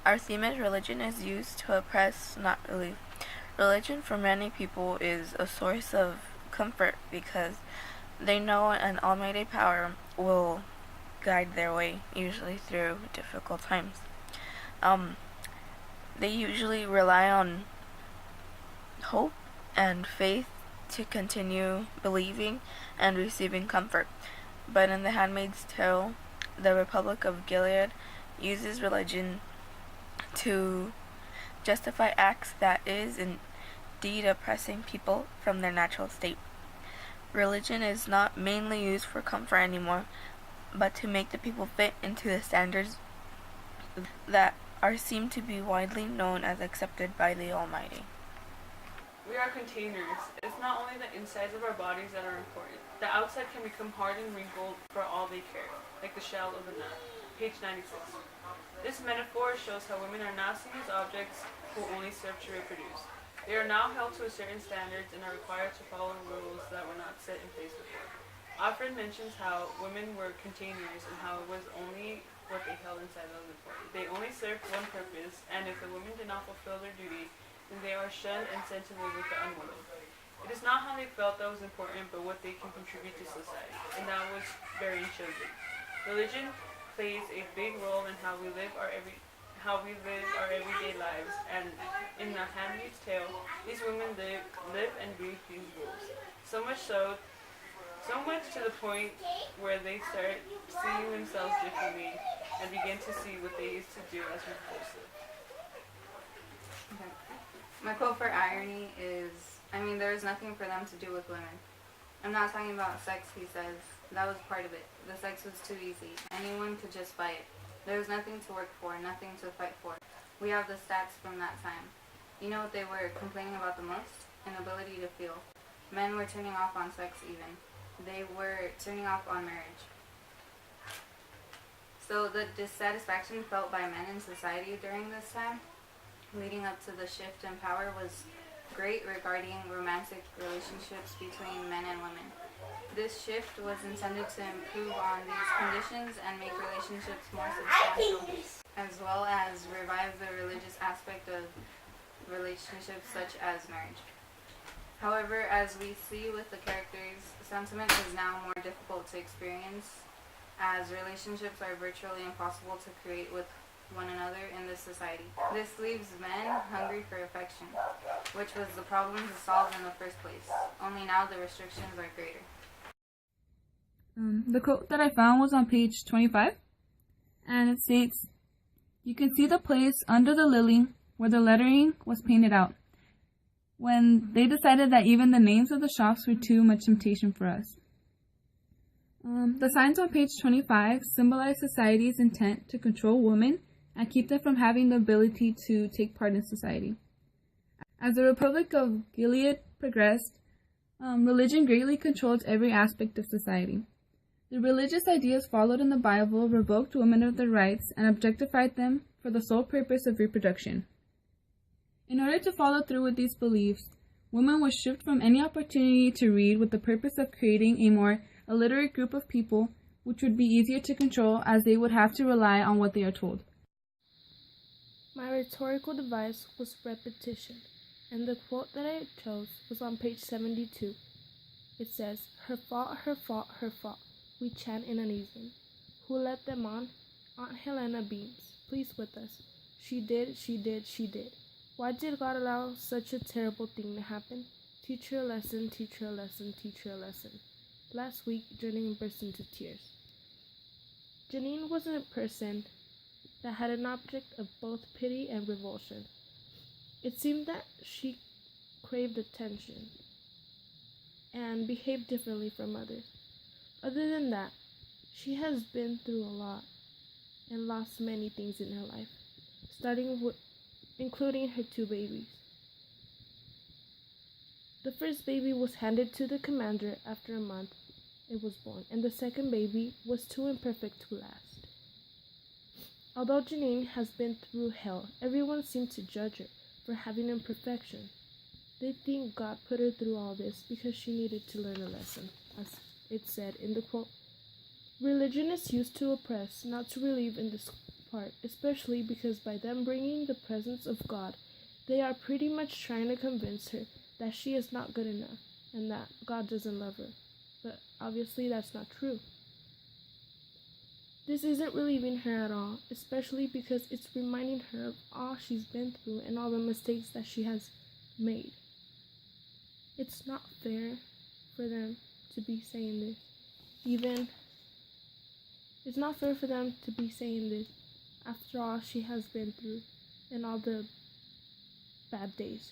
Our theme is religion is used to oppress, not relieve. Religion for many people is a source of comfort because they know an almighty power will guide their way, usually through difficult times. They usually rely on hope and faith to continue believing and receiving comfort. But in the Handmaid's Tale, the Republic of Gilead uses religion to justify acts that is indeed oppressing people from their natural state. Religion is not mainly used for comfort anymore, but to make the people fit into the standards that are seen to be widely known as accepted by the Almighty. We are containers. It's not only the insides of our bodies that are important. The outside can become hard and wrinkled for all they care, like the shell of a nut. Page 96. This metaphor shows how women are now seen as objects who only serve to reproduce. They are now held to a certain standards and are required to follow rules that were not set in place before. Alfred mentions how women were containers and how it was only what they held inside that was important. They only served one purpose, and if the women did not fulfill their duty, then they are shunned and sent to live with the unwilling. It is not how they felt that was important, but what they can contribute to society, and that was bearing children. Religion plays a big role in how we live our everyday lives, and in the Handmaid's Tale, these women live and breathe these rules. So much to the point where they start seeing themselves differently and begin to see what they used to do as repulsive. Okay. My quote for irony is, there is nothing for them to do with women. I'm not talking about sex, he says. That was part of it. The sex was too easy. Anyone could just buy it. There was nothing to work for, nothing to fight for. We have the stats from that time. You know what they were complaining about the most? Inability to feel. Men were turning off on sex even. They were turning off on marriage. So the dissatisfaction felt by men in society during this time, leading up to the shift in power, was great regarding romantic relationships between men and women. This shift was intended to improve on these conditions and make relationships more substantial, as well as revive the religious aspect of relationships such as marriage. However, as we see with the characters, sentiment is now more difficult to experience, as relationships are virtually impossible to create with one another in this society. This leaves men hungry for affection, which was the problem to solve in the first place. Only now the restrictions are greater. The quote that I found was on page 25, and it states, "You can see the place under the lily where the lettering was painted out, when they decided that even the names of the shops were too much temptation for us." The signs on page 25 symbolize society's intent to control women and keep them from having the ability to take part in society. As the Republic of Gilead progressed, religion greatly controlled every aspect of society. The religious ideas followed in the Bible revoked women of their rights and objectified them for the sole purpose of reproduction. In order to follow through with these beliefs, women were stripped from any opportunity to read with the purpose of creating a more illiterate group of people, which would be easier to control as they would have to rely on what they are told. My rhetorical device was repetition, and the quote that I chose was on page 72. It says, "Her fault, her fault, her fault," we chant in unison. Who let them on? Aunt Helena beams. Please with us. She did, she did, she did. Why did God allow such a terrible thing to happen? Teach her a lesson, teach her a lesson, teach her a lesson. Last week, Janine burst into tears. Janine was a person that had an object of both pity and revulsion. It seemed that she craved attention and behaved differently from others. Other than that, she has been through a lot and lost many things in her life, including her 2 babies. The first baby was handed to the commander after a month it was born, and the second baby was too imperfect to last. Although Janine has been through hell, everyone seemed to judge her for having imperfection. They think God put her through all this because she needed to learn a lesson, as it said in the quote. Religion is used to oppress, not to relieve in this part, especially because by them bringing the presence of God, they are pretty much trying to convince her that she is not good enough and that God doesn't love her. But obviously that's not true. This isn't relieving her at all, especially because it's reminding her of all she's been through and all the mistakes that she has made. It's not fair for them to be saying this. It's not fair for them to be saying this after all she has been through and all the bad days.